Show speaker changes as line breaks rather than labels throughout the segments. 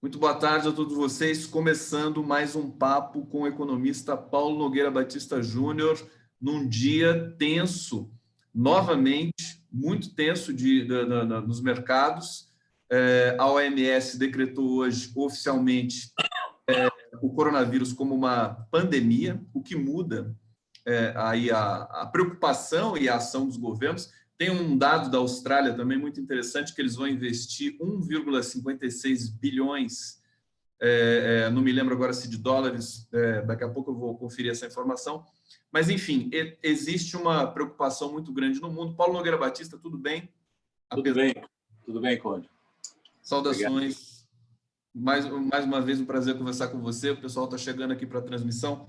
Muito boa tarde a todos vocês. Começando mais um papo com o economista Paulo Nogueira Batista Júnior, num dia tenso, novamente, muito tenso nos mercados. A OMS decretou hoje, oficialmente, o coronavírus como uma pandemia, o que muda aí a preocupação e a ação dos governos. Tem um dado da Austrália também muito interessante, que eles vão investir 1,56 bilhões, não me lembro agora se de dólares, daqui a pouco eu vou conferir essa informação. Mas, enfim, existe uma preocupação muito grande no mundo. Paulo Nogueira Batista, tudo bem?
Tudo bem, Conde.
Saudações. Mais uma vez, um prazer conversar com você. O pessoal está chegando aqui para a transmissão.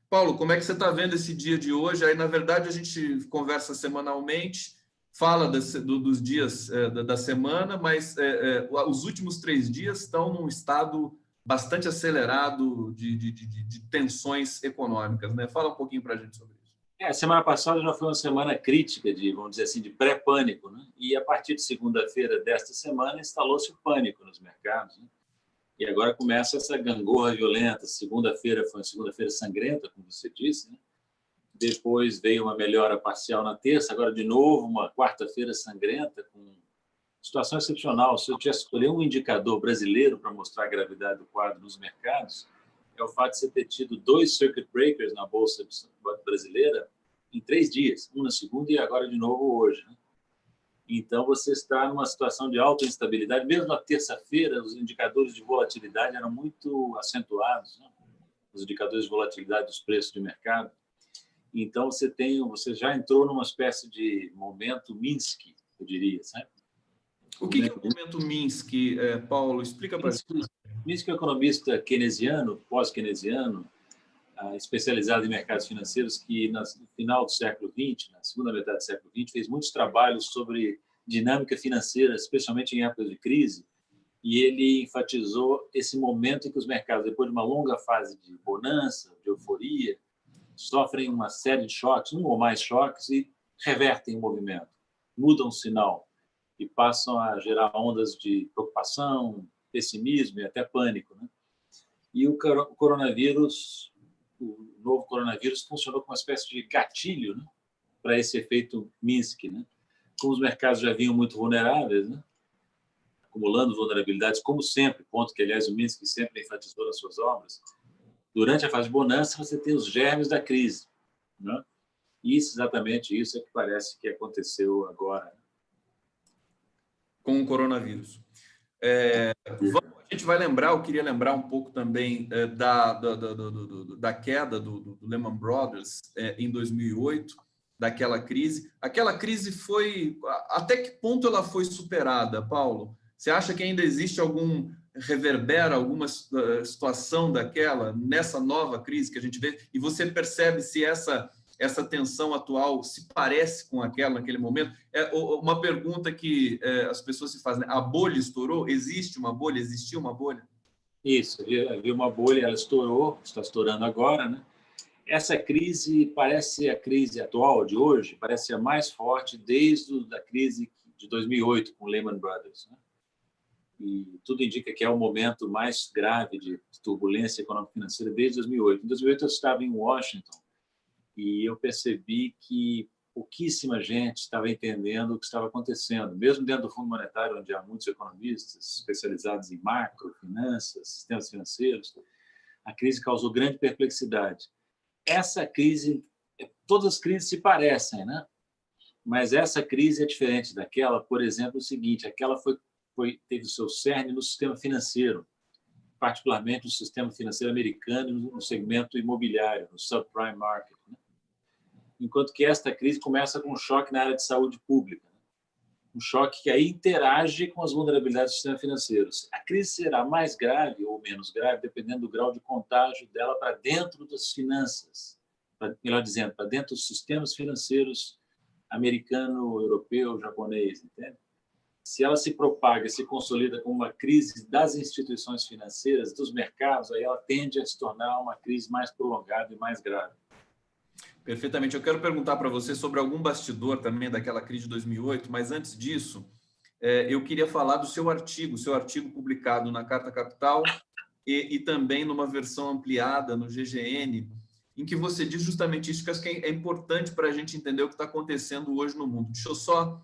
Paulo, como é que você está vendo esse dia de hoje? Aí, na verdade, a gente conversa semanalmente, fala dos dias da semana, mas os últimos 3 dias estão num estado bastante acelerado de tensões econômicas, né? Fala um pouquinho para a gente sobre isso.
A semana passada já foi uma semana crítica, vamos dizer assim, de pré-pânico, né? E a partir de segunda-feira desta semana instalou-se o pânico nos mercados, né? E agora começa essa gangorra violenta. Segunda-feira foi uma segunda-feira sangrenta, como você disse, né? Depois veio uma melhora parcial na terça, agora de novo uma quarta-feira sangrenta, com situação excepcional. Se eu tivesse escolher um indicador brasileiro para mostrar a gravidade do quadro nos mercados, é o fato de você ter tido 2 circuit breakers na Bolsa brasileira em 3 dias, um na segunda e agora de novo hoje, né? Então, você está numa situação de alta instabilidade. Mesmo na terça-feira, os indicadores de volatilidade eram muito acentuados, né? Os indicadores de volatilidade dos preços de mercado. Então, você já entrou numa espécie de momento Minsky, eu diria, sabe?
O que é o momento Minsky, Paulo? Explica para a gente.
Minsky é um economista keynesiano, pós-keynesiano, especializado em mercados financeiros, que no final do século XX, na segunda metade do século XX, fez muitos trabalhos sobre dinâmica financeira, especialmente em épocas de crise, e ele enfatizou esse momento em que os mercados, depois de uma longa fase de bonança, de euforia, sofrem uma série de choques, um ou mais choques, e revertem o movimento, mudam o sinal e passam a gerar ondas de preocupação, pessimismo e até pânico, né? E o coronavírus, o novo coronavírus, funcionou como uma espécie de gatilho, né, para esse efeito Minsky, né? Como os mercados já vinham muito vulneráveis, né, acumulando vulnerabilidades, como sempre, ponto que, aliás, o Minsky sempre enfatizou nas suas obras, durante a fase de bonança você tem os germes da crise, né? E exatamente isso é que parece que aconteceu agora, né?
Com o coronavírus. A gente vai lembrar, eu queria lembrar um pouco também da queda do Lehman Brothers em 2008, daquela crise. Aquela crise até que ponto ela foi superada, Paulo? Você acha que ainda existe alguma situação daquela, nessa nova crise que a gente vê? E você percebe se essa tensão atual se parece com aquela naquele momento? Uma pergunta que as pessoas se fazem, né? A bolha estourou? Existe uma bolha? Existiu uma bolha?
Isso, havia uma bolha, ela estourou, está estourando agora, né? Essa crise parece, a crise atual de hoje, parece a mais forte desde a crise de 2008 com Lehman Brothers, né? E tudo indica que é o momento mais grave de turbulência econômico-financeira desde 2008. Em 2008 eu estava em Washington e eu percebi que pouquíssima gente estava entendendo o que estava acontecendo. Mesmo dentro do Fundo Monetário, onde há muitos economistas especializados em macro, finanças, sistemas financeiros, a crise causou grande perplexidade. Essa crise, todas as crises se parecem, né? Mas essa crise é diferente daquela. Por exemplo, o seguinte, aquela teve o seu cerne no sistema financeiro, particularmente no sistema financeiro americano, no segmento imobiliário, no subprime market, né? Enquanto que esta crise começa com um choque na área de saúde pública, né? Um choque que aí interage com as vulnerabilidades do sistema financeiro. A crise será mais grave ou menos grave, dependendo do grau de contágio dela para dentro das finanças, melhor dizendo, para dentro dos sistemas financeiros americano, europeu, japonês, entende? Se ela se propaga, se consolida como uma crise das instituições financeiras, dos mercados, aí ela tende a se tornar uma crise mais prolongada e mais grave.
Perfeitamente. Eu quero perguntar para você sobre algum bastidor também daquela crise de 2008, mas antes disso, eu queria falar do seu artigo publicado na Carta Capital e também numa versão ampliada no GGN, em que você diz justamente isso, que acho que é importante para a gente entender o que está acontecendo hoje no mundo. Deixa eu só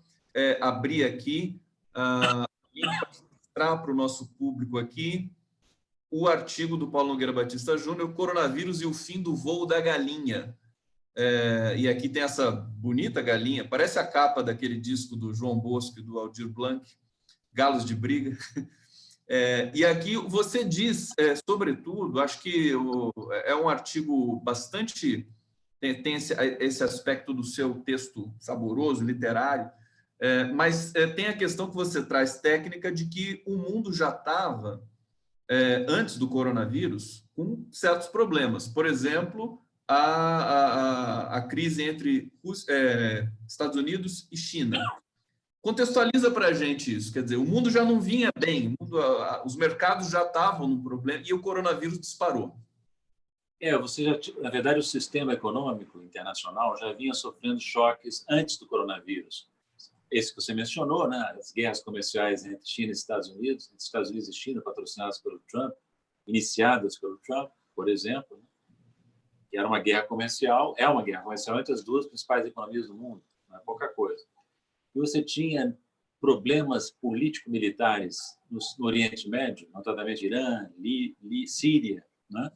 abrir aqui e mostrar para o nosso público aqui o artigo do Paulo Nogueira Batista Júnior, Coronavírus e o fim do voo da galinha. E aqui tem essa bonita galinha, parece a capa daquele disco do João Bosco e do Aldir Blanc, Galos de Briga. E aqui você diz, sobretudo, acho que é um artigo bastante... Tem esse aspecto do seu texto saboroso, literário, mas tem a questão que você traz técnica de que o mundo já estava, antes do coronavírus, com certos problemas. Por exemplo, a crise entre Estados Unidos e China. Contextualiza para a gente isso, quer dizer, o mundo já não vinha bem, os mercados já estavam num problema e o coronavírus disparou.
Na verdade, o sistema econômico internacional já vinha sofrendo choques antes do coronavírus. Esse que você mencionou, né? As guerras comerciais entre China e Estados Unidos, entre Estados Unidos e China, patrocinadas pelo Trump, iniciadas pelo Trump, por exemplo, né? Que era uma guerra comercial, é uma guerra comercial entre as duas principais economias do mundo, não é pouca coisa. E você tinha problemas político-militares no Oriente Médio, notadamente Irã, Síria, né?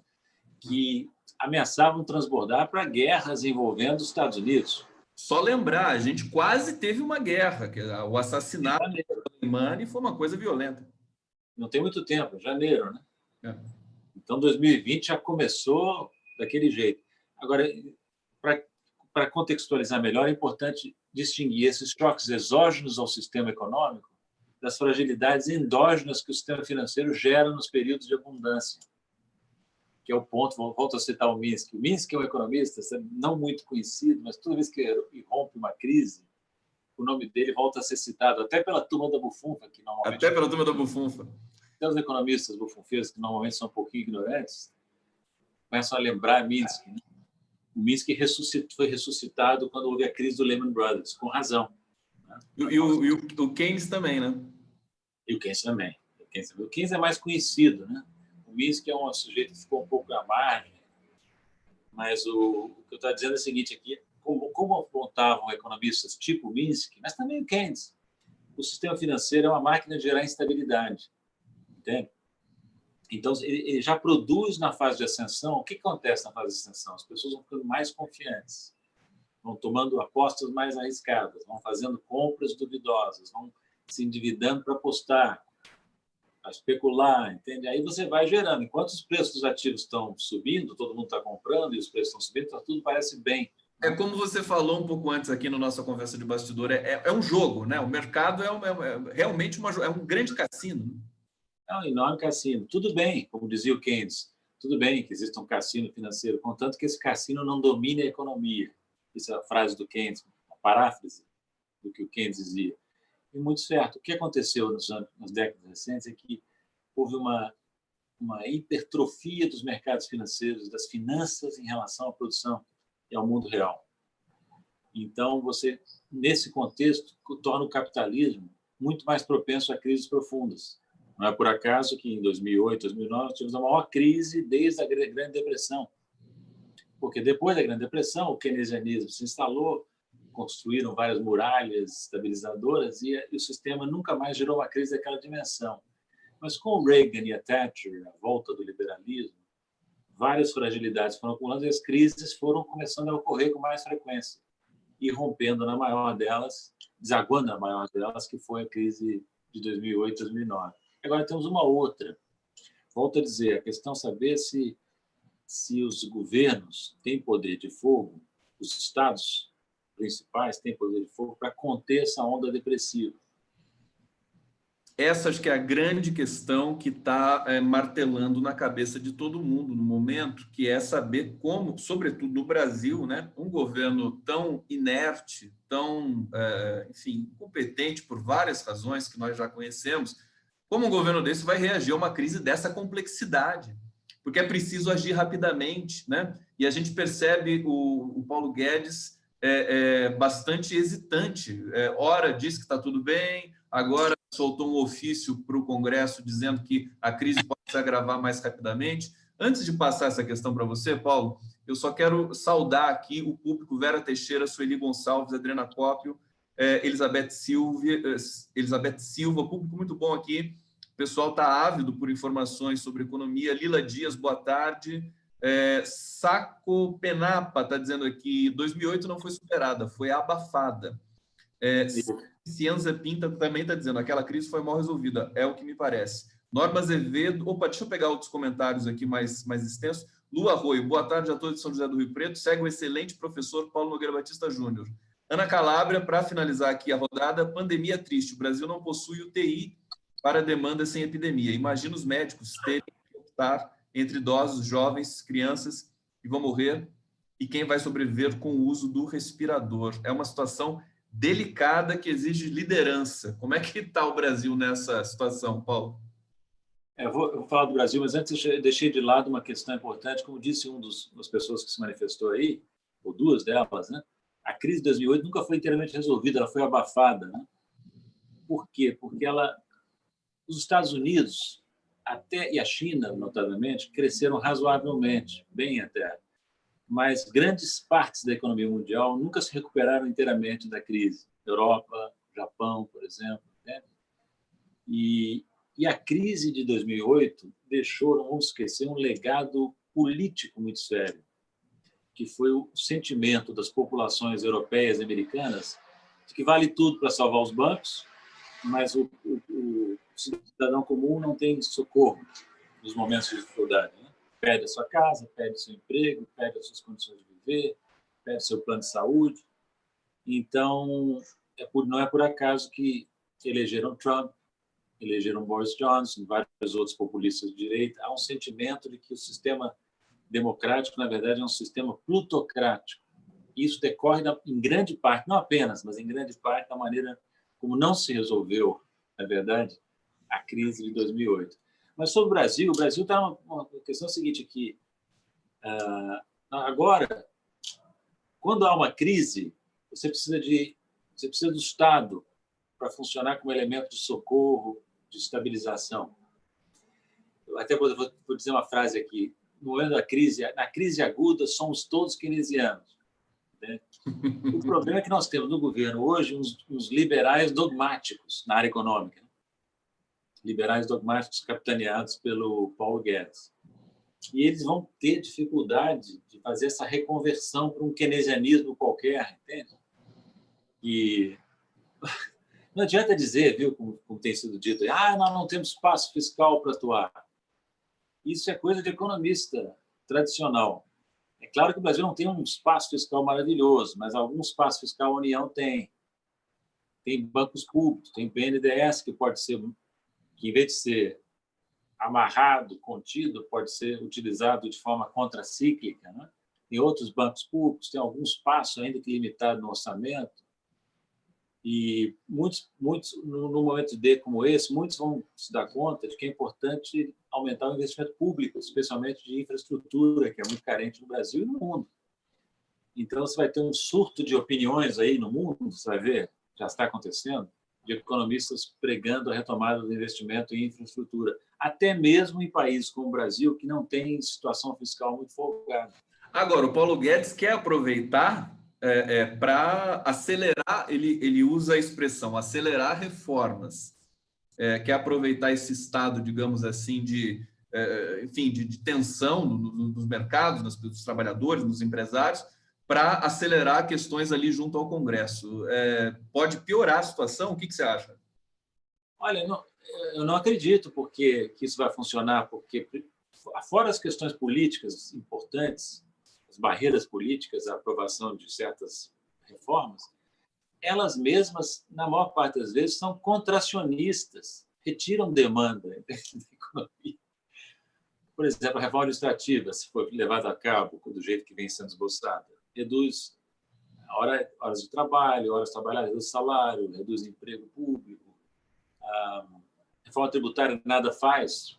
Que ameaçavam transbordar para guerras envolvendo os Estados Unidos.
Só lembrar, a gente quase teve uma guerra, que o assassinato de Soleimani foi uma coisa violenta.
Não tem muito tempo, janeiro, né? Então, 2020 já começou daquele jeito. Agora, para contextualizar melhor, é importante distinguir esses choques exógenos ao sistema econômico das fragilidades endógenas que o sistema financeiro gera nos períodos de abundância, que é o ponto, volto a citar o Minsky. O Minsky é um economista não muito conhecido, mas toda vez que rompe uma crise, o nome dele volta a ser citado, até pela turma da bufunfa, que normalmente...
Até pela turma da bufunfa.
Até os economistas bufunfeiros, que normalmente são um pouquinho ignorantes, começam a lembrar Minsky, né? O Minsky foi ressuscitado quando houve a crise do Lehman Brothers, com razão. Né?
E o Keynes também, né?
E o Keynes também. O Keynes é mais conhecido, né? O Minsky é um sujeito que ficou um pouco à margem, mas o que eu estou dizendo é o seguinte aqui, como apontavam economistas tipo Minsky, mas também o Keynes, o sistema financeiro é uma máquina de gerar instabilidade, entende? Então, ele já produz na fase de ascensão. O que acontece na fase de ascensão? As pessoas vão ficando mais confiantes, vão tomando apostas mais arriscadas, vão fazendo compras duvidosas, vão se endividando para apostar, para especular, entende? Aí você vai gerando. Enquanto os preços dos ativos estão subindo, todo mundo está comprando e os preços estão subindo, então tudo parece bem.
É como você falou um pouco antes aqui na nossa conversa de bastidor, é um jogo, né? O mercado realmente um grande cassino.
É um enorme cassino. Tudo bem, como dizia o Keynes, tudo bem que exista um cassino financeiro, contanto que esse cassino não domine a economia. Essa é a frase do Keynes, a paráfrase do que o Keynes dizia. E muito certo. O que aconteceu nas décadas recentes é que houve uma hipertrofia dos mercados financeiros, das finanças em relação à produção e ao mundo real. Então, você, nesse contexto, torna o capitalismo muito mais propenso a crises profundas. Não é por acaso que em 2008, 2009, tivemos a maior crise desde a Grande Depressão. Porque depois da Grande Depressão, o keynesianismo se instalou, construíram várias muralhas estabilizadoras e o sistema nunca mais gerou uma crise daquela dimensão. Mas com o Reagan e a Thatcher, a volta do liberalismo, várias fragilidades foram acumulando e as crises foram começando a ocorrer com mais frequência e rompendo na maior delas, desaguando na maior delas, que foi a crise de 2008, 2009. Agora temos uma outra. Volto a dizer, a questão é saber se os governos têm poder de fogo, os estados principais têm poder de fogo para conter essa onda depressiva.
Essa acho que é a grande questão que está martelando na cabeça de todo mundo no momento, que é saber como, sobretudo no Brasil, né, um governo tão inerte, tão, enfim, incompetente por várias razões que nós já conhecemos, como um governo desse vai reagir a uma crise dessa complexidade, porque é preciso agir rapidamente, né? E a gente percebe o Paulo Guedes bastante hesitante. Ora diz que está tudo bem, agora soltou um ofício para o Congresso dizendo que a crise pode se agravar mais rapidamente. Antes de passar essa questão para você, Paulo, eu só quero saudar aqui o público: Vera Teixeira, Sueli Gonçalves, Adriana Cópio, Elizabeth Silva, público muito bom aqui. O pessoal está ávido por informações sobre economia. Lila Dias, boa tarde. Saco Penapa está dizendo aqui: 2008 não foi superada, foi abafada. Cianza Pinta também está dizendo: aquela crise foi mal resolvida, é o que me parece. Norma Azevedo, opa, deixa eu pegar outros comentários aqui mais extensos. Lu Arroio, boa tarde a todos de São José do Rio Preto. Segue o excelente professor Paulo Nogueira Batista Júnior. Ana Calabria, para finalizar aqui a rodada: pandemia triste, o Brasil não possui UTI para demanda sem epidemia. Imagina os médicos terem que optar entre idosos, jovens, crianças que vão morrer e quem vai sobreviver com o uso do respirador. É uma situação delicada que exige liderança. Como é que está o Brasil nessa situação, Paulo?
Eu vou falar do Brasil, mas antes eu deixei de lado uma questão importante. Como disse das pessoas que se manifestou aí, ou duas delas, né? A crise de 2008 nunca foi inteiramente resolvida, ela foi abafada, né? Por quê? Porque os Estados Unidos e a China, notavelmente, cresceram razoavelmente, bem até. Mas grandes partes da economia mundial nunca se recuperaram inteiramente da crise. Europa, Japão, por exemplo. Né? E a crise de 2008 deixou, não vamos esquecer, um legado político muito sério, que foi o sentimento das populações europeias e americanas de que vale tudo para salvar os bancos, mas o cidadão comum não tem socorro nos momentos de dificuldade. Né? Perde a sua casa, perde o seu emprego, perde as suas condições de viver, perde o seu plano de saúde. Então, não é por acaso que elegeram Trump, elegeram Boris Johnson, vários outros populistas de direita. Há um sentimento de que o sistema democrático, na verdade, é um sistema plutocrático. Isso decorre, em grande parte, não apenas, mas em grande parte, da maneira como não se resolveu, na verdade, a crise de 2008. Mas sobre o Brasil está uma questão seguinte aqui. Agora, quando há uma crise, você precisa do Estado para funcionar como elemento de socorro, de estabilização. Eu até vou dizer uma frase aqui. No momento da crise, na crise aguda, somos todos keynesianos. Né? O problema é que nós temos no governo hoje uns liberais dogmáticos na área econômica. Liberais dogmáticos capitaneados pelo Paulo Guedes. E eles vão ter dificuldade de fazer essa reconversão para um keynesianismo qualquer, entende? E não adianta dizer, viu, como tem sido dito, nós não temos espaço fiscal para atuar. Isso é coisa de economista tradicional. É claro que o Brasil não tem um espaço fiscal maravilhoso, mas algum espaço fiscal a União tem. Tem bancos públicos, tem BNDES que pode ser, que em vez de ser amarrado, contido, pode ser utilizado de forma contracíclica. Né? Tem outros bancos públicos, tem algum espaço ainda que limitado no orçamento. E muitos no momento como esse, muitos vão se dar conta de que é importante aumentar o investimento público, especialmente de infraestrutura, que é muito carente no Brasil e no mundo. Então, você vai ter um surto de opiniões aí no mundo, você vai ver, já está acontecendo, de economistas pregando a retomada do investimento em infraestrutura, até mesmo em países como o Brasil, que não tem situação fiscal muito folgada.
Agora, o Paulo Guedes quer aproveitar para acelerar, ele usa a expressão acelerar reformas, quer aproveitar esse estado, digamos assim, de tensão nos mercados, nos trabalhadores, nos empresários, para acelerar questões ali junto ao Congresso. Pode piorar a situação? O que você acha?
Olha, eu não acredito que isso vai funcionar, porque, fora as questões políticas importantes, as barreiras políticas à aprovação de certas reformas, elas mesmas, na maior parte das vezes, são contracionistas, retiram demanda da economia. Por exemplo, a reforma administrativa, se for levada a cabo do jeito que vem sendo esboçada, reduz horas de trabalho, horas trabalhadas, reduz salário, reduz emprego público. A reforma tributária nada faz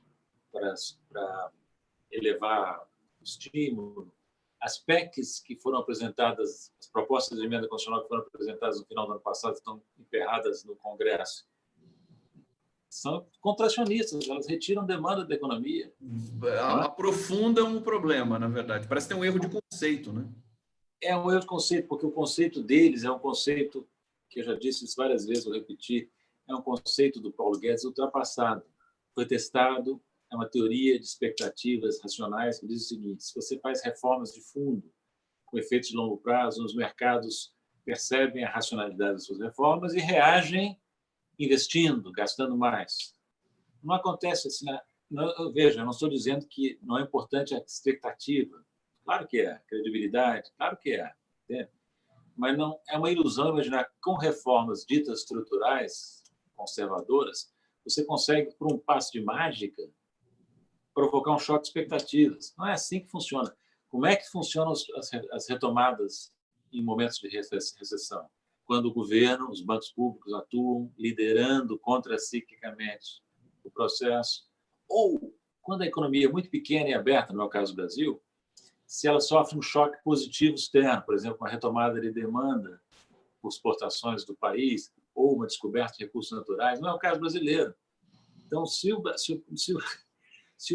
para elevar o estímulo. As PECs que foram apresentadas, as propostas de emenda constitucional que foram apresentadas no final do ano passado, estão emperradas no Congresso são contracionistas, elas retiram demanda da economia.
Aprofundam o problema, na verdade. Parece que tem um erro de conceito, né?
É um erro de conceito, porque o conceito deles é um conceito, que eu já disse isso várias vezes, vou repetir, é um conceito do Paulo Guedes ultrapassado. Foi testado, é uma teoria de expectativas racionais que diz o seguinte: se você faz reformas de fundo com efeitos de longo prazo, os mercados percebem a racionalidade das suas reformas e reagem investindo, gastando mais. Não acontece assim. Veja, eu não estou dizendo que não é importante a expectativa. Claro que é. Credibilidade, claro que é. Entende? Mas não é uma ilusão imaginar que com reformas ditas estruturais, conservadoras, você consegue, por um passo de mágica, provocar um choque de expectativas. Não é assim que funciona. Como é que funcionam as retomadas em momentos de recessão? Quando o governo, os bancos públicos atuam liderando contraciclicamente o processo, ou quando a economia é muito pequena e aberta, no meu caso do Brasil, se ela sofre um choque positivo externo, por exemplo, uma retomada de demanda por exportações do país ou uma descoberta de recursos naturais, não é o caso brasileiro. Então, se o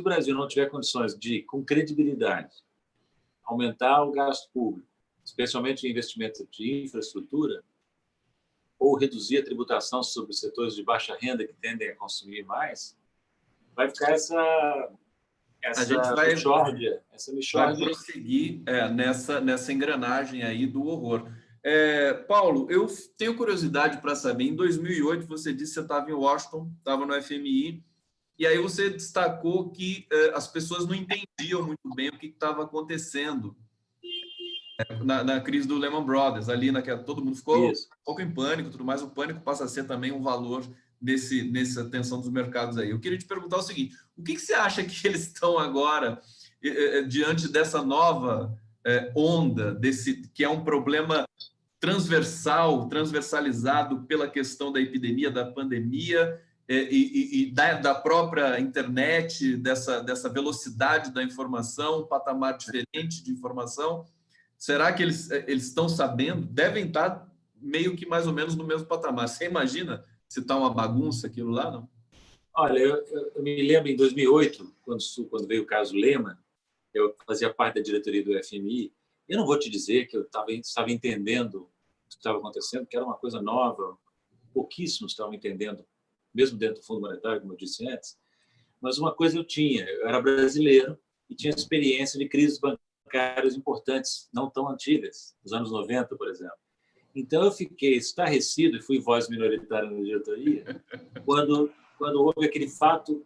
Brasil não tiver condições de, com credibilidade, aumentar o gasto público, especialmente em investimentos de infraestrutura, ou reduzir a tributação sobre setores de baixa renda que tendem a consumir mais, vai ficar essa mixórdia.
Vai prosseguir nessa engrenagem aí do horror. Paulo, eu tenho curiosidade para saber, em 2008 você disse que você estava em Washington, estava no FMI, e aí você destacou que as pessoas não entendiam muito bem o que estava acontecendo na crise do Lehman Brothers, ali naquela, todo mundo ficou um pouco em pânico, tudo mais. O pânico passa a ser também um valor nessa tensão dos mercados aí. Eu queria te perguntar o seguinte: o que você acha que eles estão agora diante dessa nova onda, que é um problema transversalizado pela questão da epidemia, da pandemia e da própria internet, dessa velocidade da informação, um patamar diferente de informação? Será que eles estão sabendo? Devem estar meio que mais ou menos no mesmo patamar. Você imagina se está uma bagunça aquilo lá, não?
Olha, eu me lembro em 2008, quando veio o caso Lehman, eu fazia parte da diretoria do FMI. Eu não vou te dizer que eu estava entendendo o que estava acontecendo, que era uma coisa nova, pouquíssimos estavam entendendo, mesmo dentro do Fundo Monetário, como eu disse antes. Mas uma coisa eu era brasileiro e tinha experiência de crises bancárias importantes, não tão antigas, nos anos 90, por exemplo. Então, eu fiquei estarrecido e fui voz minoritária na diretoria quando houve aquele fato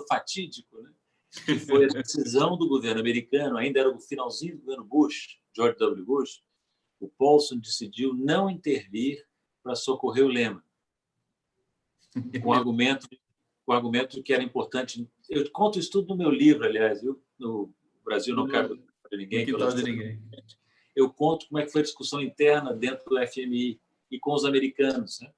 fatídico, né? Que foi a decisão do governo americano, ainda era o finalzinho do governo Bush, George W. Bush. O Paulson decidiu não intervir para socorrer o Lehman, com o argumento de que era importante. Eu conto isso tudo no meu livro, aliás, viu? No Brasil não cabe de ninguém. Eu conto como é que foi a discussão interna dentro do FMI e com os americanos, né?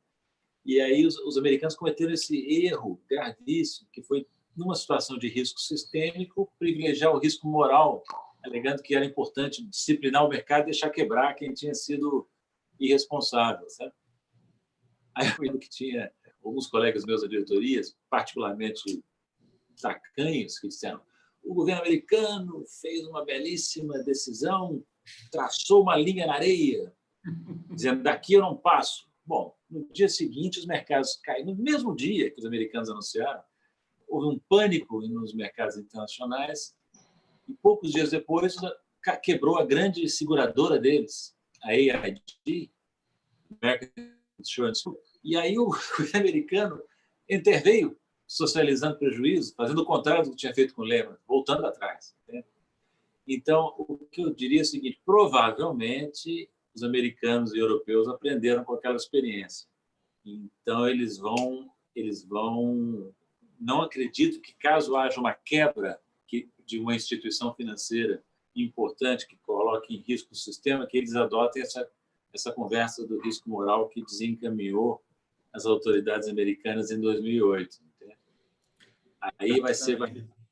E aí os americanos cometeram esse erro gravíssimo, que foi, numa situação de risco sistêmico, privilegiar o risco moral, alegando que era importante disciplinar o mercado e deixar quebrar quem tinha sido irresponsável, sabe? Aí eu lembro que tinha alguns colegas meus da diretoria, particularmente tacanhos, que disseram: o governo americano fez uma belíssima decisão, traçou uma linha na areia, dizendo: daqui eu não passo. Bom, no dia seguinte, os mercados caíram. No mesmo dia que os americanos anunciaram, houve um pânico nos mercados internacionais e, poucos dias depois, quebrou a grande seguradora deles, a AIG, American Insurance. E aí o governo americano interveio, socializando prejuízo, fazendo o contrário do que tinha feito com o Lehman, voltando atrás. Né? Então, o que eu diria é o seguinte: provavelmente os americanos e europeus aprenderam com aquela experiência. Então, eles vão... Não acredito que, caso haja uma quebra de uma instituição financeira importante que coloque em risco o sistema, que eles adotem essa conversa do risco moral que desencaminhou as autoridades americanas em 2008. Entende? Aí vai ser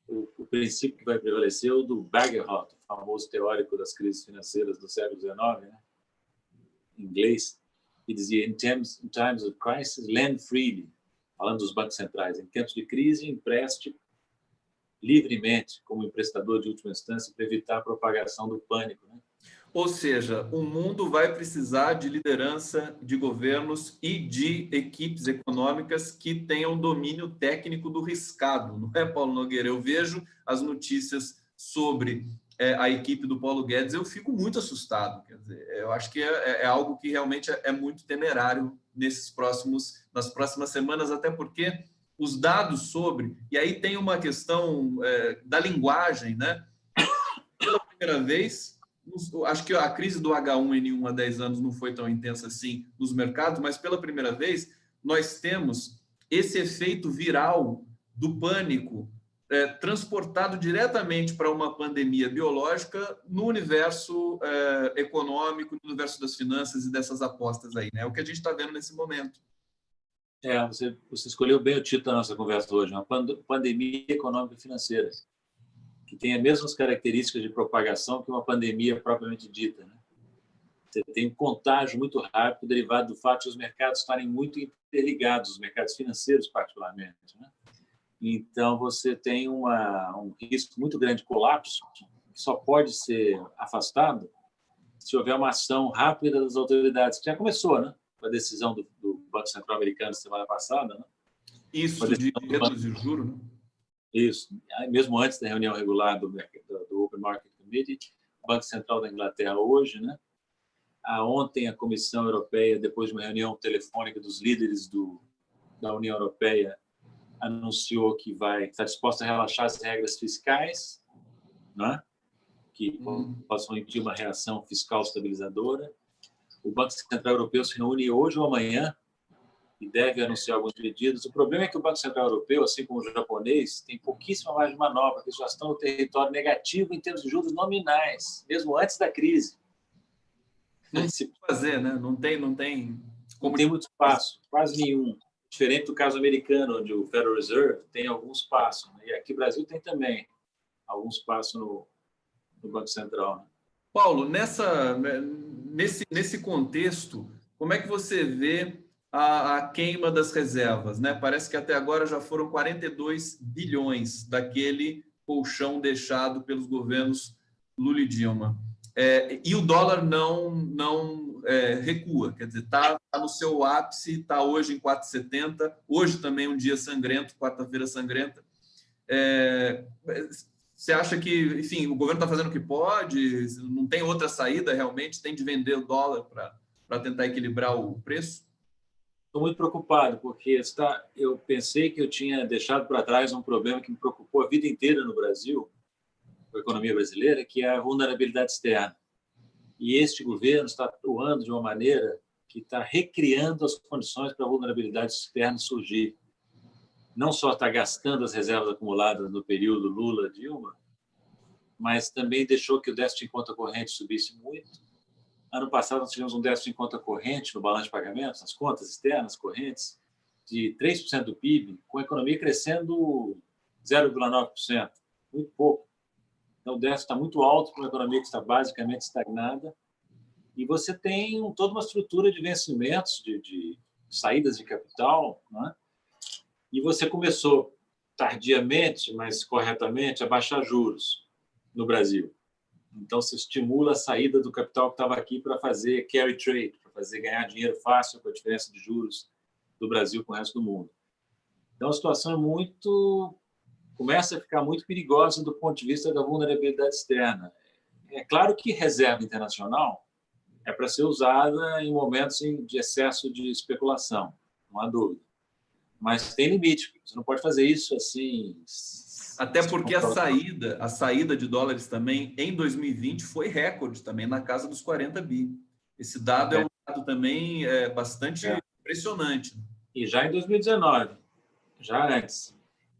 o princípio que vai prevalecer o do Bagehot, o famoso teórico das crises financeiras do século XIX, né? Em inglês, que dizia: in times of crisis, lend freely. falando dos bancos centrais, em tempos de crise, empreste livremente, como emprestador de última instância, para evitar a propagação do pânico, né?
Ou seja, o mundo vai precisar de liderança de governos e de equipes econômicas que tenham domínio técnico do riscado, não é, Paulo Nogueira? Eu vejo as notícias sobre a equipe do Paulo Guedes, eu fico muito assustado. Quer dizer, eu acho que é algo que realmente é muito temerário nas próximas semanas, até porque os dados sobre... E aí tem uma questão da linguagem, né? Pela primeira vez... Acho que a crise do H1N1 há 10 anos não foi tão intensa assim nos mercados, mas pela primeira vez nós temos esse efeito viral do pânico transportado diretamente para uma pandemia biológica no universo econômico, no universo das finanças e dessas apostas aí, né? É o que a gente está vendo nesse momento.
Você escolheu bem o título da nossa conversa hoje, uma pandemia econômica e financeira, que tem as mesmas características de propagação que uma pandemia propriamente dita, né? Você tem um contágio muito rápido derivado do fato de os mercados estarem muito interligados, os mercados financeiros particularmente, né? Então, você tem um risco muito grande de colapso, que só pode ser afastado se houver uma ação rápida das autoridades, que já começou, né? Com a decisão do Banco Central americano semana passada, né?
Isso de reduzir o juro, né?
Isso. Mesmo antes da reunião regular do Open Market Committee, o Banco Central da Inglaterra hoje, né? Ontem a Comissão Europeia, depois de uma reunião telefônica dos líderes da União Europeia, anunciou que está disposta a relaxar as regras fiscais, né? Que possam impedir uma reação fiscal estabilizadora. O Banco Central Europeu se reúne hoje ou amanhã e deve anunciar algumas medidas. O problema é que o Banco Central Europeu, assim como o japonês, tem pouquíssima margem de manobra, porque já estão no território negativo em termos de juros nominais, mesmo antes da crise.
Não tem o que fazer, né? Não tem
não tem muito espaço, quase nenhum. Diferente do caso americano, onde o Federal Reserve tem algum espaço, né? E aqui no Brasil tem também algum espaço no Banco Central, né?
Paulo, nesse contexto, como é que você vê a queima das reservas, né? Parece que até agora já foram 42 bilhões daquele colchão deixado pelos governos Lula e Dilma. E o dólar não recua, quer dizer, está no seu ápice, está hoje em 4,70, hoje também um dia sangrento, quarta-feira sangrenta. Você acha que, enfim, o governo está fazendo o que pode, não tem outra saída realmente, tem de vender o dólar para tentar equilibrar o preço?
Estou muito preocupado, porque eu pensei que eu tinha deixado para trás um problema que me preocupou a vida inteira no Brasil, com a economia brasileira, que é a vulnerabilidade externa. E este governo está atuando de uma maneira que está recriando as condições para a vulnerabilidade externa surgir. Não só está gastando as reservas acumuladas no período Lula-Dilma, mas também deixou que o déficit em conta corrente subisse muito. Ano passado, nós tivemos um déficit em conta corrente no balanço de pagamentos, nas contas externas correntes, de 3% do PIB, com a economia crescendo 0,9%, muito pouco. Então, o déficit está muito alto para uma economia que está basicamente estagnada. E você tem toda uma estrutura de vencimentos, de saídas de capital, né? E você começou tardiamente, mas corretamente, a baixar juros no Brasil. Então, se estimula a saída do capital que estava aqui para fazer carry trade, para fazer ganhar dinheiro fácil com a diferença de juros do Brasil com o resto do mundo. Então, a situação começa a ficar muito perigosa do ponto de vista da vulnerabilidade externa. É claro que reserva internacional é para ser usada em momentos de excesso de especulação, não há dúvida. Mas tem limite, você não pode fazer isso assim.
Até porque a saída de dólares também em 2020 foi recorde também na casa dos 40 bi. Esse dado é um dado também bastante impressionante.
E já em 2019, já antes.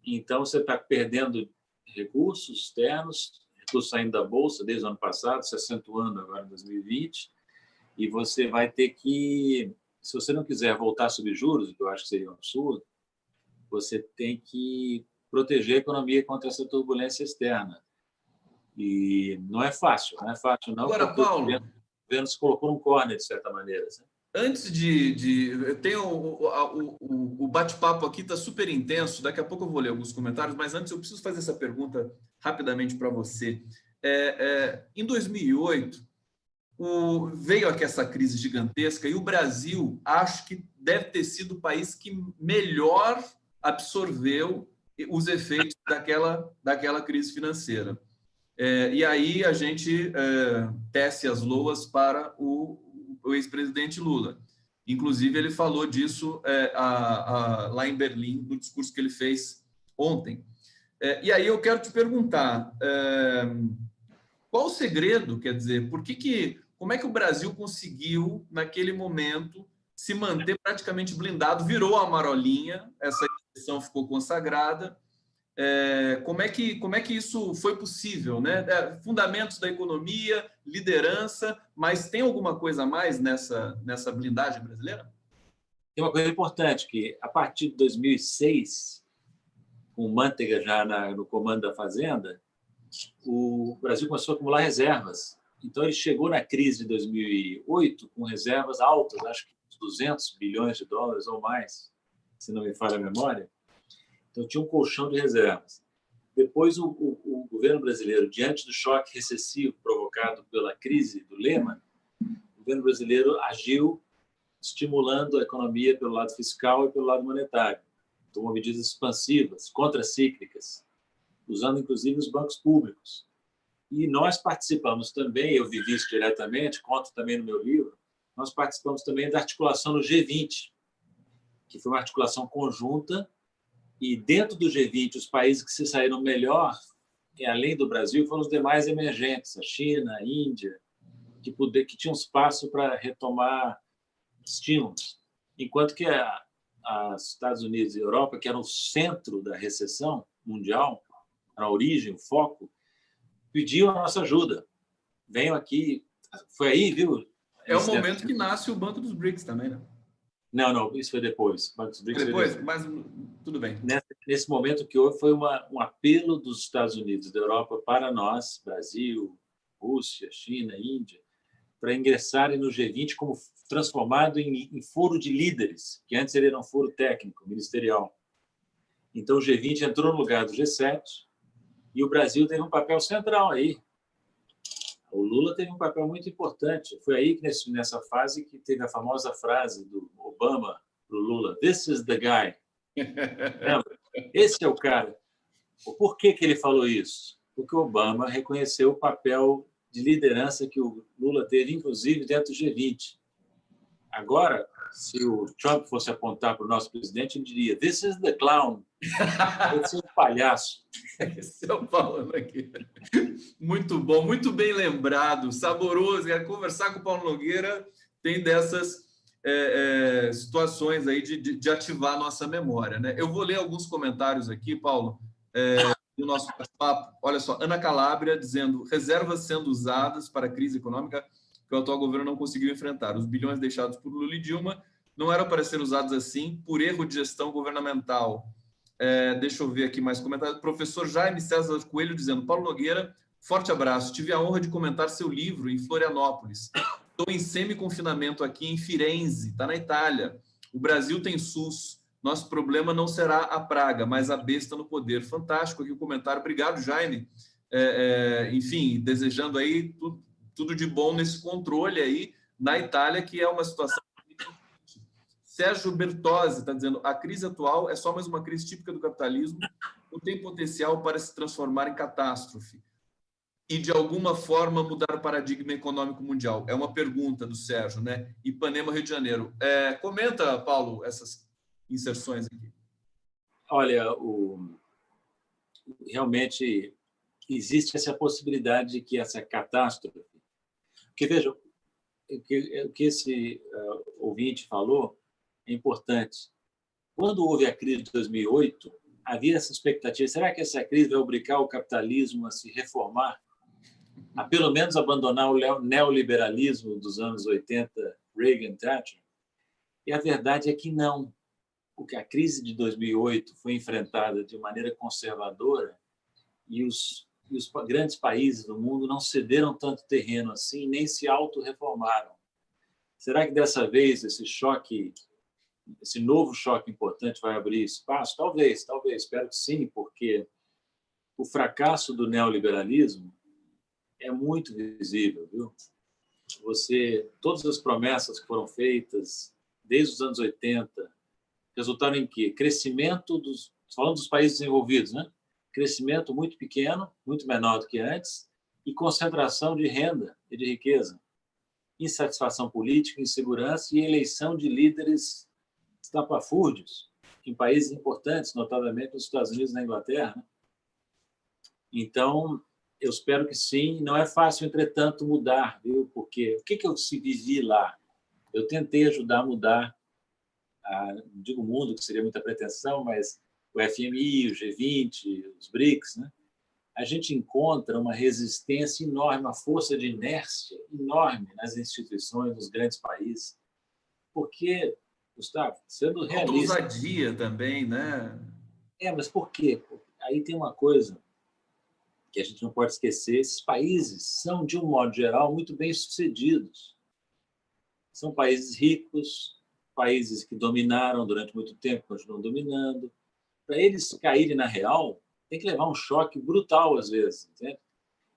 Então, você está perdendo recursos externos, recursos saindo da Bolsa desde o ano passado, se acentuando agora em 2020, e você vai ter que, se você não quiser voltar a subir juros, que eu acho que seria um absurdo, você tem que proteger a economia contra essa turbulência externa. E não é fácil, não.
Agora, Paulo,
o governo se colocou num corner, de certa maneira.
Antes eu tenho o bate-papo aqui está super intenso. Daqui a pouco eu vou ler alguns comentários, mas antes eu preciso fazer essa pergunta rapidamente para você. Em 2008, veio aqui essa crise gigantesca e o Brasil, acho que deve ter sido o país que melhor absorveu os efeitos daquela crise financeira. E aí a gente tece as loas para o ex-presidente Lula. Inclusive, ele falou disso lá em Berlim, no discurso que ele fez ontem. E aí eu quero te perguntar, qual o segredo, quer dizer, como é que o Brasil conseguiu, naquele momento, se manter praticamente blindado, virou a marolinha, essa expressão ficou consagrada. Como é que isso foi possível, né? Fundamentos da economia, liderança, mas tem alguma coisa a mais nessa blindagem brasileira?
Tem uma coisa importante, que a partir de 2006, com o Manteiga já no comando da Fazenda, o Brasil começou a acumular reservas. Então, ele chegou na crise de 2008 com reservas altas, acho que 200 bilhões de dólares ou mais, se não me falha a memória. Então, tinha um colchão de reservas. Depois, o governo brasileiro, diante do choque recessivo provocado pela crise do Lehman, o governo brasileiro agiu estimulando a economia pelo lado fiscal e pelo lado monetário. Tomou medidas expansivas, contracíclicas, usando, inclusive, os bancos públicos. E nós participamos também, eu vivi isso diretamente, conto também no meu livro, nós participamos também da articulação no G20, que foi uma articulação conjunta. E dentro do G20, os países que se saíram melhor, além do Brasil, foram os demais emergentes, a China, a Índia, que tinham espaço para retomar estímulos. Enquanto que os Estados Unidos e a Europa, que eram o centro da recessão mundial, a origem, o foco, pediam a nossa ajuda. Venham aqui. Foi aí, viu?
É o momento que nasce o Banco dos BRICS também, né?
Não, isso foi depois.
Depois, mas tudo bem.
Nesse momento que houve foi um apelo dos Estados Unidos e da Europa para nós, Brasil, Rússia, China, Índia, para ingressarem no G20 como transformado em foro de líderes, que antes ele era um foro técnico, ministerial. Então, o G20 entrou no lugar do G7 e o Brasil teve um papel central aí. O Lula teve um papel muito importante. Foi aí que, nessa fase, que teve a famosa frase do Obama para o Lula: "This is the guy." Esse é o cara. Por que ele falou isso? Porque o Obama reconheceu o papel de liderança que o Lula teve, inclusive, dentro do G20. Agora, se o Trump fosse apontar para o nosso presidente, ele diria: "This is the clown." Esse é o palhaço.
Esse é o Paulo aqui. Muito bom, muito bem lembrado, saboroso. Conversar com o Paulo Nogueira tem dessas situações aí de ativar a nossa memória, né? Eu vou ler alguns comentários aqui, Paulo, do nosso bate-papo. Olha só, Ana Calabria dizendo: reservas sendo usadas para a crise econômica que o atual governo não conseguiu enfrentar. Os bilhões deixados por Lula e Dilma não eram para ser usados assim por erro de gestão governamental. Deixa eu ver aqui mais comentários. Professor Jaime César Coelho dizendo: Paulo Nogueira, forte abraço. Tive a honra de comentar seu livro em Florianópolis. Estou em semi-confinamento aqui em Firenze, está na Itália. O Brasil tem SUS. Nosso problema não será a praga, mas a besta no poder. Fantástico aqui o comentário. Obrigado, Jaime. Enfim, desejando aí tudo de bom nesse controle aí na Itália, que é uma situação. Sérgio Bertozzi está dizendo: a crise atual é só mais uma crise típica do capitalismo, não tem potencial para se transformar em catástrofe e, de alguma forma, mudar o paradigma econômico mundial. É uma pergunta do Sérgio, né? Ipanema, Rio de Janeiro. Comenta, Paulo, essas inserções aqui.
Olha, realmente existe essa possibilidade de que essa catástrofe... Porque, veja, o que esse ouvinte falou é importante. Quando houve a crise de 2008, havia essa expectativa: será que essa crise vai obrigar o capitalismo a se reformar? A pelo menos abandonar o neoliberalismo dos anos 80, Reagan, Thatcher? E a verdade é que não. Porque a crise de 2008 foi enfrentada de maneira conservadora e os grandes países do mundo não cederam tanto terreno assim, nem se auto-reformaram. Será que dessa vez esse novo choque importante vai abrir espaço? Talvez, espero que sim, porque o fracasso do neoliberalismo é muito visível, viu? Todas as promessas que foram feitas desde os anos 80 resultaram em quê? Falando dos países desenvolvidos, né? Crescimento muito pequeno, muito menor do que antes, e concentração de renda e de riqueza, insatisfação política, insegurança e eleição de líderes estapafúrdios em países importantes, notadamente nos Estados Unidos e na Inglaterra, né? Então, eu espero que sim. Não é fácil, entretanto, mudar, viu? Porque o que eu vivi lá? Eu tentei ajudar a mudar, não digo o mundo, que seria muita pretensão, mas o FMI, o G20, os BRICS, né? A gente encontra uma resistência enorme, uma força de inércia enorme nas instituições, nos grandes países. Porque, Gustavo, sendo
Falta
realista...
ousadia também, né?
Mas por quê? Aí tem uma coisa que a gente não pode esquecer: esses países são, de um modo geral, muito bem-sucedidos. São países ricos, países que dominaram durante muito tempo, continuam dominando. Para eles caírem na real, tem que levar um choque brutal, às vezes. Entende?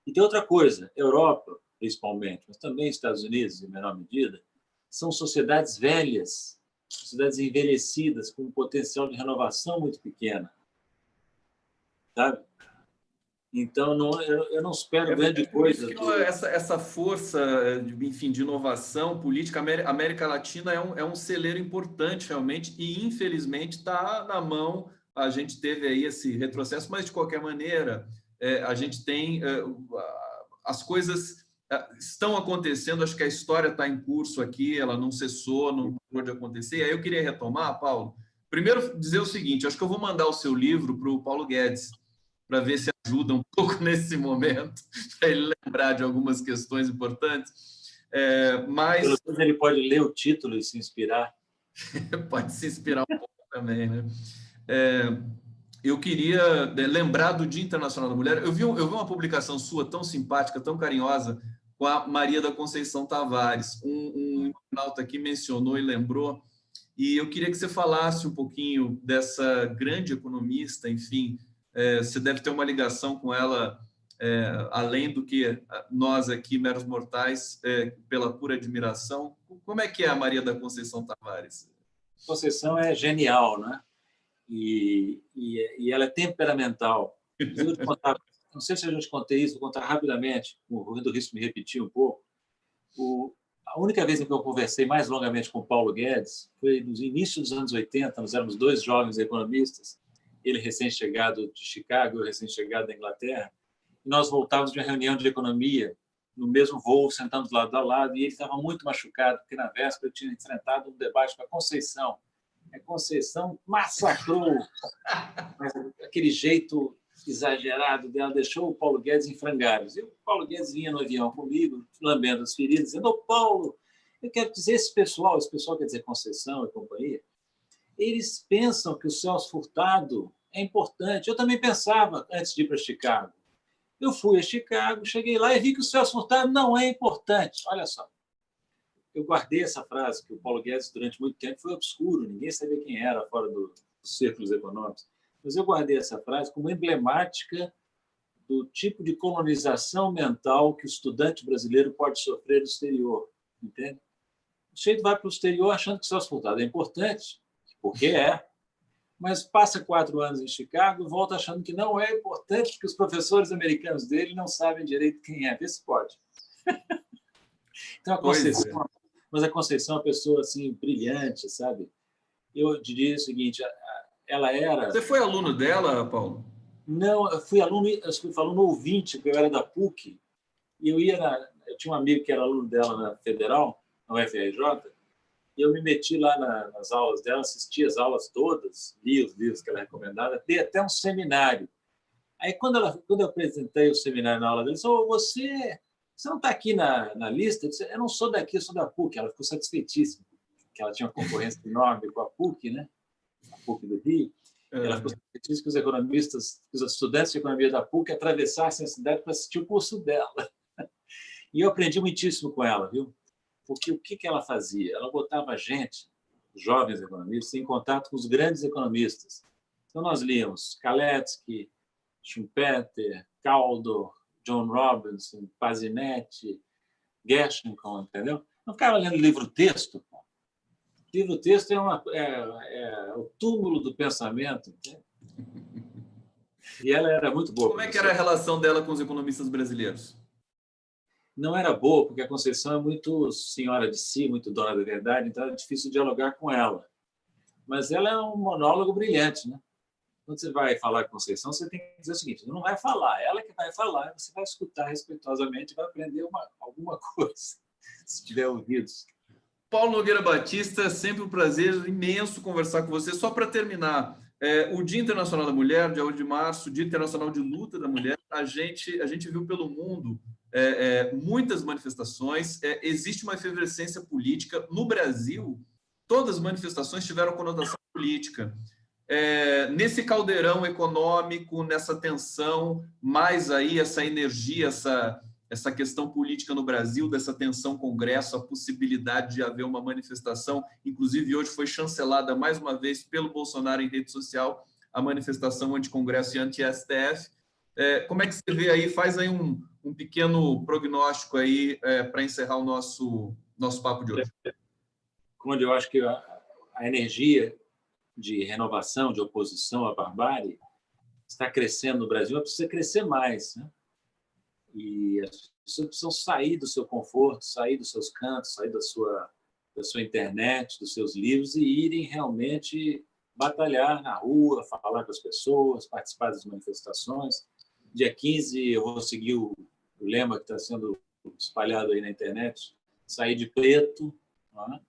E tem outra coisa: Europa, principalmente, mas também Estados Unidos, em menor medida, são sociedades velhas, sociedades envelhecidas, com um potencial de renovação muito pequeno. Sabe? Então, eu não espero grande coisa.
Essa força, enfim, de inovação política, a América Latina é um celeiro importante, realmente, e, infelizmente, está na mão. A gente teve aí esse retrocesso, mas, de qualquer maneira, a gente tem... as coisas estão acontecendo, acho que a história está em curso aqui, ela não cessou, não pode acontecer. E aí eu queria retomar, Paulo, primeiro dizer o seguinte: acho que eu vou mandar o seu livro para o Paulo Guedes, para ver se ajuda um pouco nesse momento, para ele lembrar de algumas questões importantes. Mas
pelo menos ele pode ler o título e se inspirar.
Pode se inspirar um pouco também, né? Eu queria lembrar do Dia Internacional da Mulher. Eu vi uma publicação sua tão simpática, tão carinhosa, com a Maria da Conceição Tavares. Um internauta aqui mencionou e lembrou, e eu queria que você falasse um pouquinho dessa grande economista. Enfim, você deve ter uma ligação com ela, além do que nós aqui, meros mortais, pela pura admiração. Como é que é a Maria da Conceição Tavares?
Conceição é genial, né? E ela é temperamental. Eu vou te contar, não sei se eu já te contei isso, vou contar rapidamente, correndo o risco de me repetir um pouco. A única vez em que eu conversei mais longamente com o Paulo Guedes foi no início dos anos 80, nós éramos dois jovens economistas, ele recém-chegado de Chicago, eu recém-chegado da Inglaterra, e nós voltávamos de uma reunião de economia no mesmo voo, sentamos lado a lado, e ele estava muito machucado, porque na véspera eu tinha enfrentado um debate com a Conceição. A Conceição massacrou, mas aquele jeito exagerado dela deixou o Paulo Guedes em frangalhos. E o Paulo Guedes vinha no avião comigo, lambendo as feridas, dizendo: "Ô, Paulo, eu quero dizer, esse pessoal quer dizer Conceição e companhia, eles pensam que o Celso Furtado é importante. Eu também pensava antes de ir para Chicago. Eu fui a Chicago, cheguei lá e vi que o Celso Furtado não é importante." Olha só. Eu guardei essa frase, que o Paulo Guedes, durante muito tempo, foi obscuro, ninguém sabia quem era fora dos círculos econômicos. Mas eu guardei essa frase como emblemática do tipo de colonização mental que o estudante brasileiro pode sofrer do exterior. Entende? O sujeito vai para o exterior achando que o Celso Furtado é importante, porque é, mas passa 4 anos em Chicago e volta achando que não é importante, porque os professores americanos dele não sabem direito quem é. Vê se pode. Então, mas a Conceição é uma pessoa assim, brilhante, sabe? Eu diria o seguinte: ela era...
Você foi aluno dela, Paulo?
Não, eu fui aluno ouvinte, porque eu era da PUC, e eu tinha um amigo que era aluno dela na Federal, na UFRJ, e eu me meti lá nas aulas dela, assisti as aulas todas, li os livros que ela recomendava, dei até um seminário. Aí, quando eu apresentei o seminário na aula dela, ela disse: você não está aqui na lista? Eu disse: eu não sou daqui, eu sou da PUC. Ela ficou satisfeitíssima, porque ela tinha uma concorrência enorme com a PUC, né? A PUC do Rio. Ela ficou satisfeitíssima que os economistas, os estudantes de economia da PUC atravessassem a cidade para assistir o curso dela. E eu aprendi muitíssimo com ela, viu? porque o que ela fazia? Ela botava a gente, jovens economistas, em contato com os grandes economistas. Então, nós líamos Kalecki, Schumpeter, Caldor, John Robinson, Pazinetti, Gershon, entendeu? Não ficava lendo livro-texto. Livro-texto é o túmulo do pensamento. Entende? E ela era muito boa.
Como é que era a relação dela com os economistas brasileiros?
Não era boa, porque a Conceição é muito senhora de si, muito dona da verdade, então é difícil dialogar com ela. Mas ela é um monólogo brilhante, né? Quando você vai falar com a Conceição, você tem que dizer o seguinte: não vai falar, ela que vai falar, você vai escutar respeitosamente e vai aprender alguma coisa, se tiver ouvidos.
Paulo Nogueira Batista, sempre um prazer imenso conversar com você. Só para terminar, o Dia Internacional da Mulher, dia 8 de março, Dia Internacional de Luta da Mulher, a gente viu pelo mundo muitas manifestações, existe uma efervescência política. No Brasil, todas as manifestações tiveram conotação política. Nesse caldeirão econômico, nessa tensão, mais aí essa energia, essa questão política no Brasil, dessa tensão Congresso, a possibilidade de haver uma manifestação, inclusive hoje foi chancelada mais uma vez pelo Bolsonaro em rede social, a manifestação anti-Congresso e anti-STF. Como é que você vê aí? Faz aí um pequeno prognóstico aí para encerrar o nosso papo de hoje.
Conde, eu acho que a energia de renovação, de oposição à barbárie está crescendo no Brasil, mas precisa crescer mais, né? E as pessoas precisam sair do seu conforto, sair dos seus cantos, sair da sua internet, dos seus livros e irem realmente batalhar na rua, falar com as pessoas, participar das manifestações. Dia 15 eu vou seguir o lema que está sendo espalhado aí na internet: sair de preto, não é?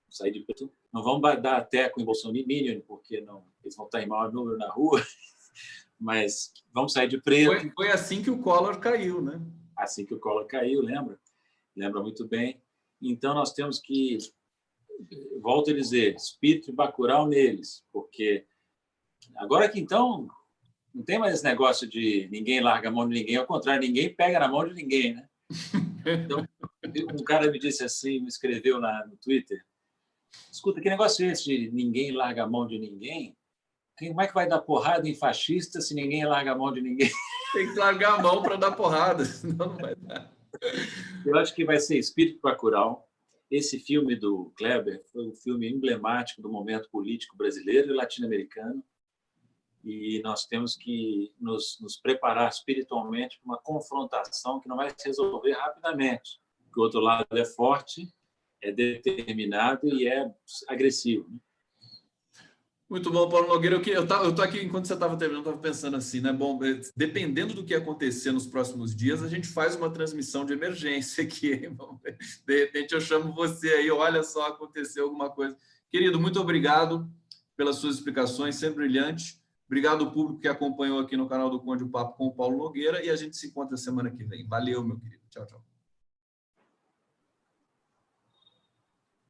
Sair de preto. Não vamos dar até com o Bolsonaro, porque eles vão estar em maior número na rua, mas vamos sair de preto.
Foi assim que o Collor caiu, né?
Assim que o Collor caiu, lembra? Lembra muito bem. Então, nós temos que, volto a dizer, espírito de Bacurau neles, porque agora que, então, não tem mais esse negócio de ninguém larga a mão de ninguém, ao contrário, ninguém pega na mão de ninguém, né? Então, um cara me disse assim, me escreveu no Twitter: escuta, que negócio é esse de ninguém larga a mão de ninguém? Como é que vai dar porrada em fascista se ninguém larga a mão de ninguém?
Tem que largar a mão para dar porrada, senão não vai dar.
Eu acho que vai ser Espírito Bacurau. Esse filme do Kleber foi um filme emblemático do momento político brasileiro e latino-americano, e nós temos que nos preparar espiritualmente para uma confrontação que não vai se resolver rapidamente, porque o outro lado é forte, é determinado e é agressivo.
Muito bom, Paulo Nogueira. Eu tô aqui, enquanto você estava terminando, estava pensando assim, né? Bom, dependendo do que acontecer nos próximos dias, a gente faz uma transmissão de emergência aqui. De repente eu chamo você aí, olha só, aconteceu alguma coisa. Querido, muito obrigado pelas suas explicações, sempre brilhante. Obrigado ao público que acompanhou aqui no canal do Conde o Papo com o Paulo Nogueira, e a gente se encontra semana que vem. Valeu, meu querido. Tchau, tchau.